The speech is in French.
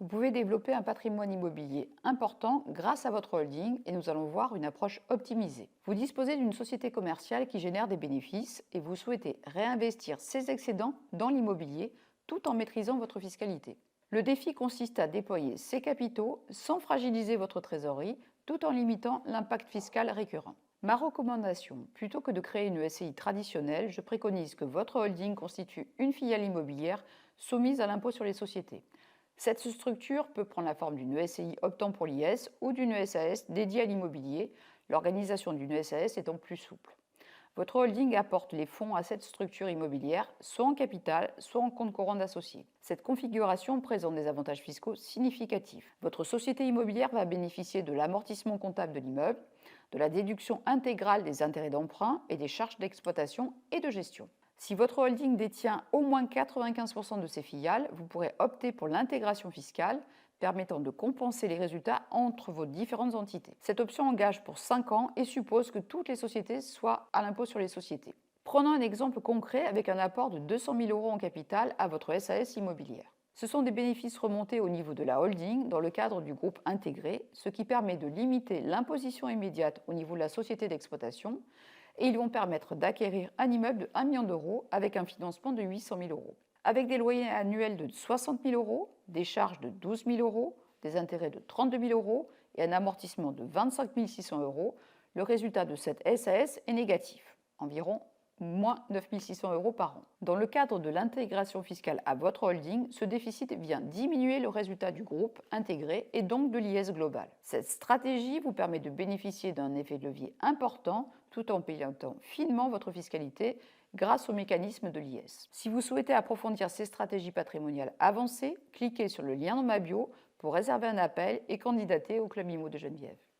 Vous pouvez développer un patrimoine immobilier important grâce à votre holding et nous allons voir une approche optimisée. Vous disposez d'une société commerciale qui génère des bénéfices et vous souhaitez réinvestir ces excédents dans l'immobilier tout en maîtrisant votre fiscalité. Le défi consiste à déployer ces capitaux sans fragiliser votre trésorerie tout en limitant l'impact fiscal récurrent. Ma recommandation, plutôt que de créer une SCI traditionnelle, je préconise que votre holding constitue une filiale immobilière soumise à l'impôt sur les sociétés. Cette structure peut prendre la forme d'une SCI optant pour l'IS ou d'une SAS dédiée à l'immobilier, l'organisation d'une SAS étant plus souple. Votre holding apporte les fonds à cette structure immobilière, soit en capital, soit en compte courant d'associés. Cette configuration présente des avantages fiscaux significatifs. Votre société immobilière va bénéficier de l'amortissement comptable de l'immeuble, de la déduction intégrale des intérêts d'emprunt et des charges d'exploitation et de gestion. Si votre holding détient au moins 95% de ses filiales, vous pourrez opter pour l'intégration fiscale, permettant de compenser les résultats entre vos différentes entités. Cette option engage pour 5 ans et suppose que toutes les sociétés soient à l'impôt sur les sociétés. Prenons un exemple concret avec un apport de 200 000 euros en capital à votre SAS immobilière. Ce sont des bénéfices remontés au niveau de la holding dans le cadre du groupe intégré, ce qui permet de limiter l'imposition immédiate au niveau de la société d'exploitation et ils vont permettre d'acquérir un immeuble de 1 million d'euros avec un financement de 800 000 euros. Avec des loyers annuels de 60 000 euros, des charges de 12 000 euros, des intérêts de 32 000 euros et un amortissement de 25 600 euros, le résultat de cette SAS est négatif, environ moins 9 600 euros par an. Dans le cadre de l'intégration fiscale à votre holding, ce déficit vient diminuer le résultat du groupe intégré et donc de l'IS global. Cette stratégie vous permet de bénéficier d'un effet de levier important tout en pilotant finement votre fiscalité grâce au mécanisme de l'IS. Si vous souhaitez approfondir ces stratégies patrimoniales avancées, cliquez sur le lien dans ma bio pour réserver un appel et candidater au Club IMO de Geneviève.